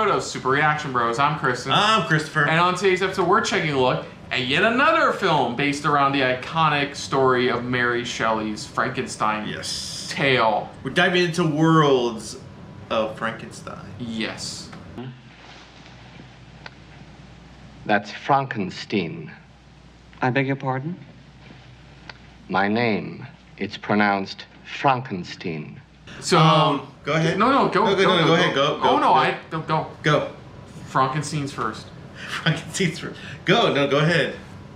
episode of Super Reaction Bros. I'm Kristen. I'm Christopher. And on today's episode, we're taking a look at yet another film based around the iconic story of Mary Shelley's Frankenstein tale. We're diving into worlds of Frankenstein. Yes. That's Frankenstein. I beg your pardon? My name. It's pronounced Frankenstein. So go ahead. No, go ahead. Go. Oh no, go. Go. Frankenstein's first. Frankenstein's first. Go ahead.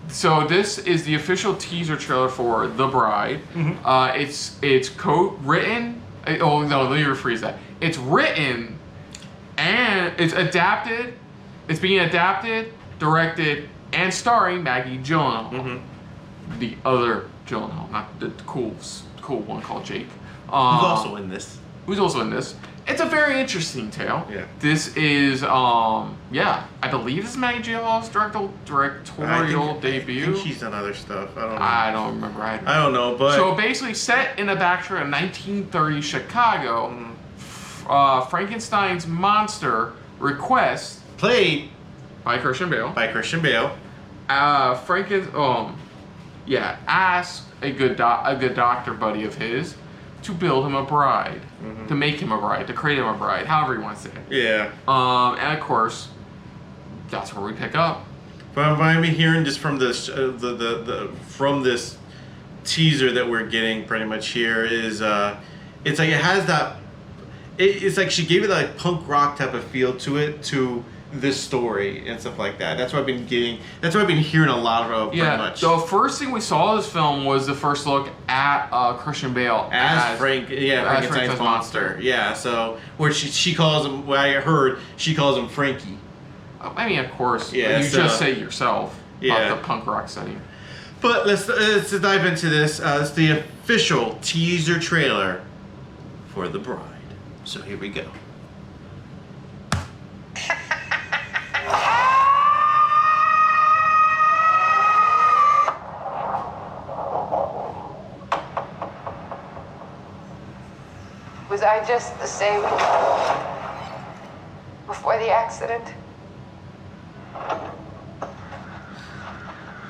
So this is the official teaser trailer for The Bride. Mm-hmm. It's co-written. Oh no, let me rephrase that. It's written and it's adapted. It's being adapted, directed, and starring Maggie Gyllenhaal. Mm-hmm. The other Gyllenhaal, not the cool one called Jake. Who's also in this. It's a very interesting tale. Yeah. This is, I believe this is Maggie Gyllenhaal's directorial debut. I think she's done other stuff. I don't know. I don't remember either. I don't know, but... So basically set in the backstory of 1930 Chicago, Frankenstein's monster requests... Played... By Christian Bale. Asked a good doctor buddy of his to build him a bride, to make him a bride, to create him a bride, however he wants to say it. Yeah. And of course, that's where we pick up. But I'm hearing just from this from this teaser that we're getting pretty much here is it's like it has that it's like she gave it that like punk rock type of feel to it to this story and stuff like that. That's what I've been getting. That's what I've been hearing a lot of pretty much. The first thing we saw of this film was the first look at Christian Bale as Frankenstein's monster. Yeah, so where she calls him. What I heard, she calls him Frankie. I mean, of course. Yeah, you just say it yourself. About the punk rock setting. But let's dive into this. It's the official teaser trailer for The Bride. So here we go. Was I just the same before the accident?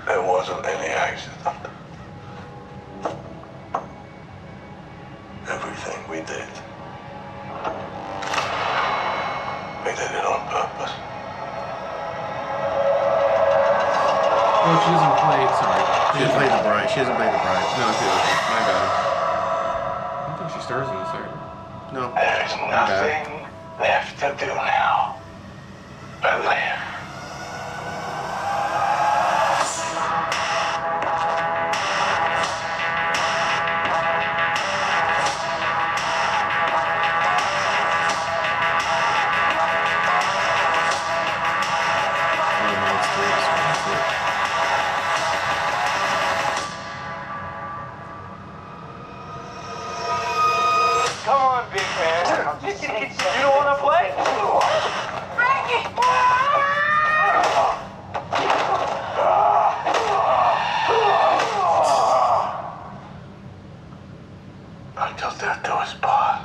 There wasn't any accident. Everything we did it on purpose. Oh, she doesn't play. Sorry. She doesn't play the bride. No, she doesn't. My bad. I don't think she stars in this area. No. There's nothing left to do now but live. Come on, big man. You don't want to play? Frankie! Until death do us part.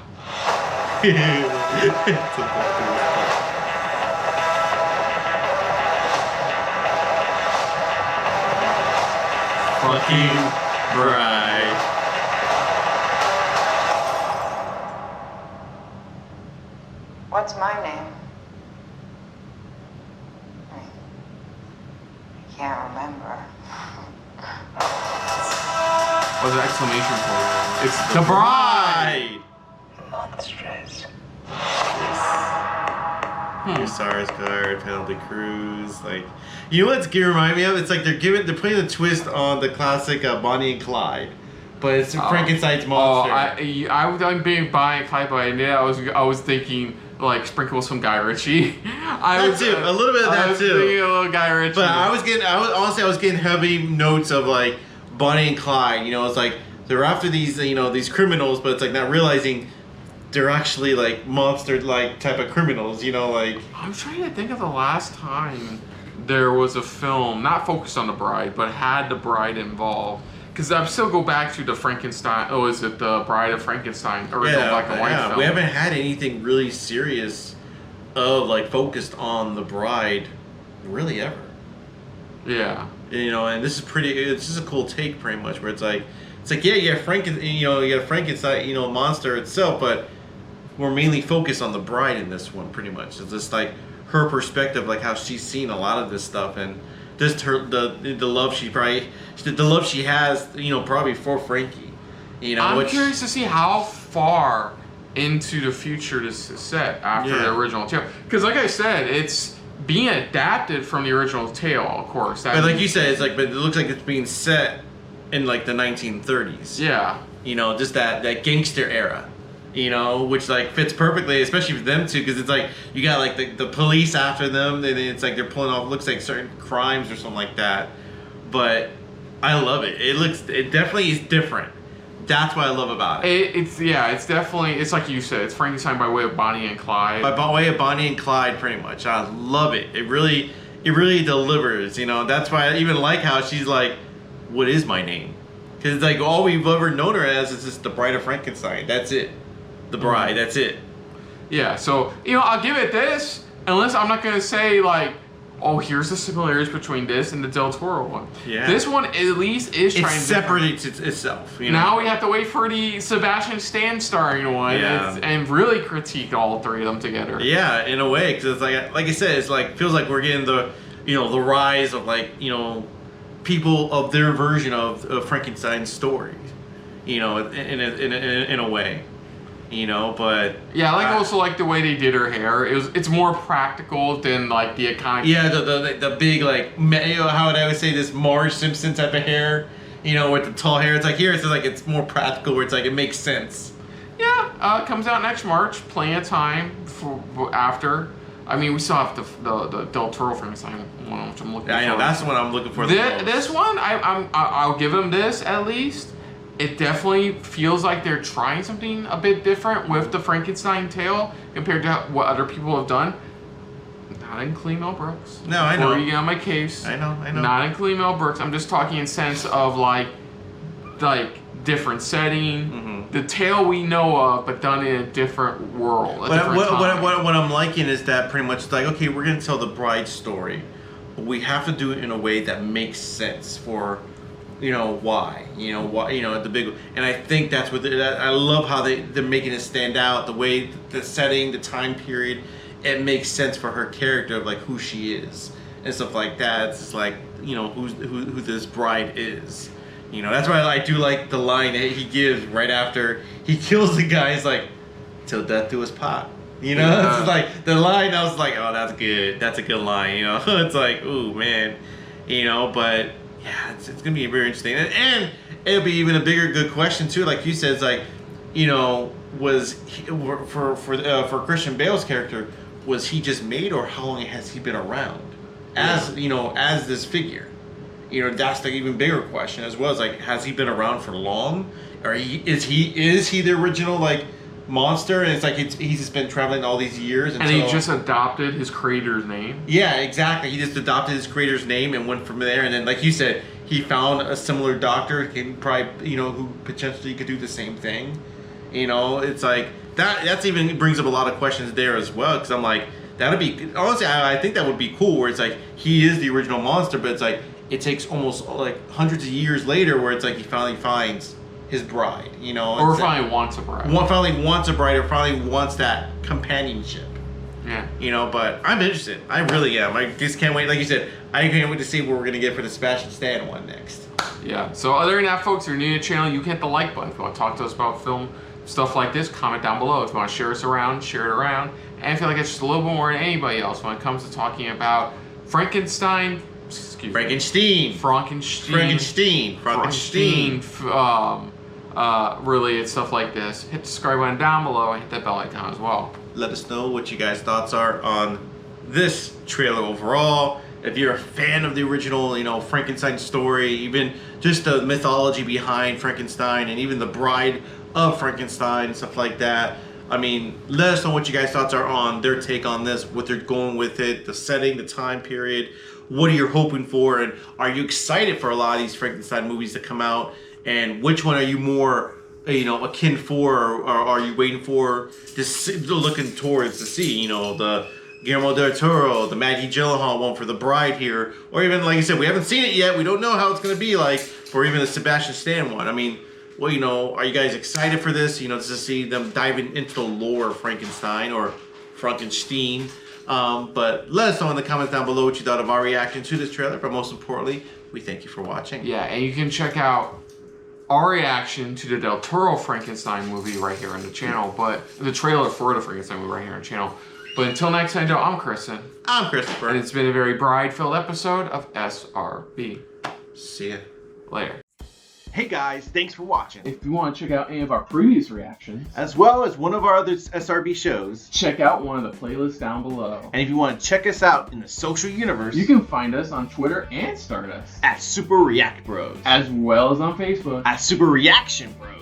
Fucking bride. What's my name? I can't remember. What's the exclamation point? It's The Bride! Monstrous. Your Sarsgaard, Penelope Cruz, like, you know what's gonna remind me of? It's like they're putting a twist on the classic Bonnie and Clyde, but it's Frankenstein's monster. I'm being Bonnie and Clyde, but I was thinking like sprinkles from Guy Ritchie. A little bit of that I was too. thinking a little Guy Ritchie. But I was getting heavy notes of like Bonnie and Clyde. You know, it's like they're after these these criminals, but it's like not realizing they're actually like monster like type of criminals, like. I'm trying to think of the last time there was a film not focused on the bride, but had the bride involved. Because I still go back to the Frankenstein. Oh, is it the Bride of Frankenstein? Original black and white film. We haven't had anything really serious of like focused on the bride really ever. Yeah. You know, and this is pretty. It's just a cool take, pretty much, where it's like yeah, you got you got Frankenstein, monster itself, but we're mainly focused on the bride in this one, pretty much. It's just like her perspective, like how she's seen a lot of this stuff, and just the love she has, probably for Frankie. I'm curious to see how far into the future this is set after the original tale, because like I said, it's being adapted from the original tale, of course. But like you said, but it looks like it's being set in like the 1930s. Yeah. Just that gangster era. Which like fits perfectly, especially for them too, because it's like you got like the police after them, and it's like they're pulling off, looks like certain crimes or something like that. But I love it. It definitely is different. That's what I love about it. It's definitely, it's like you said, it's Frankenstein by way of Bonnie and Clyde. By way of Bonnie and Clyde, pretty much. I love it. It really delivers. That's why I even like how she's like, "What is my name?" Because it's like all we've ever known her as is just the Bride of Frankenstein. That's it. The bride, that's it. Yeah, so, I'll give it this, unless I'm not going to say, like, oh, here's the similarities between this and the Del Toro one. Yeah. This one, at least, is trying to... It separates itself, Now we have to wait for the Sebastian Stan starring one and really critique all three of them together. Yeah, in a way, because it's like I said, it's like, feels like we're getting the, the rise of, like, people of their version of Frankenstein's story, in a way. But yeah, I also like the way they did her hair. It's more practical than like the iconic. Yeah, the big like how would I would say this Marge Simpson type of hair, with the tall hair. It's like here it's more practical where it's like it makes sense. Yeah, it comes out next March. Plenty of time for after. I mean, we still have the Del Toro Frankenstein one, which I'm looking for. I know that's the one I'm looking for. This one, I'll give them this at least. It definitely feels like they're trying something a bit different with the Frankenstein tale compared to what other people have done. Not including Mel Brooks. No, I know. Before you get on my case. I know. Not including Mel Brooks. I'm just talking in sense of like different setting, the tale we know of, but done in a different world. What I'm liking is that pretty much like, okay, we're gonna tell the bride story, but we have to do it in a way that makes sense for. Why? The big, and I think that's what I love how they're making it stand out. The way, the setting, the time period, it makes sense for her character of like who she is and stuff like that. It's just like who this bride is. That's why I do like the line that he gives right after he kills the guy. He's like, "Till death do us part." Yeah. It's like the line. I was like, "Oh, that's good. That's a good line." It's like, "Ooh, man," but. Yeah, it's gonna be very interesting, and it'll be even a bigger good question too. Like you said, it's like, was he, for Christian Bale's character, was he just made, or how long has he been around as as this figure? That's the even bigger question as well. As like, has he been around for long, or is he the original like monster? And it's like he's just been traveling all these years, and he just adopted his creator's name. Yeah, exactly. He just adopted his creator's name and went from there. And then, like you said, he found a similar doctor, probably who potentially could do the same thing. It's like that's even brings up a lot of questions there as well. Because I'm like, that'd be honestly, I think that would be cool. Where it's like he is the original monster, but it's like it takes almost like hundreds of years later, where it's like he finally finds his bride, or finally wants a bride. Finally wants a bride, or finally wants that companionship. Yeah. But I'm interested. I really am. I just can't wait. Like you said, I can't wait to see what we're gonna get for the Sebastian Stan one next. Yeah. So other than that, folks, if you're new to the channel, you can hit the like button. If you want to talk to us about film stuff like this, comment down below. If you want to share us around, share it around. And I feel like it's just a little bit more than anybody else when it comes to talking about Frankenstein. Frankenstein. Related stuff like this. Hit the subscribe button down below and hit that bell icon as well. Let us know what you guys' thoughts are on this trailer overall. If you're a fan of the original, Frankenstein story, even just the mythology behind Frankenstein and even the bride of Frankenstein and stuff like that. I mean, let us know what you guys' thoughts are on their take on this, what they're going with it, the setting, the time period. What are you hoping for? And are you excited for a lot of these Frankenstein movies to come out? And which one are you more, akin for, or are you waiting for, looking towards to see, the Guillermo del Toro, the Maggie Gyllenhaal one for The Bride here, or even, like I said, we haven't seen it yet. We don't know how it's going to be like, or even the Sebastian Stan one. I mean, well, you know, are you guys excited for this? You know, to see them diving into the lore of Frankenstein or Frankenstein. But let us know in the comments down below what you thought of our reaction to this trailer. But most importantly, we thank you for watching. Yeah, and you can check out our reaction to the Del Toro Frankenstein movie right here on the channel, but the trailer for the Frankenstein movie right here on the channel. But until next time, I'm Kristen. I'm Christopher. And it's been a very bride-filled episode of SRB. See ya. Later. Hey guys, thanks for watching. If you want to check out any of our previous reactions, As well as one of our other SRB shows. check out one of the playlists down below. And if you want to check us out in the social universe, You can find us on Twitter and Stardust, at Super React Bros. as well as on Facebook. At Super Reaction Bros.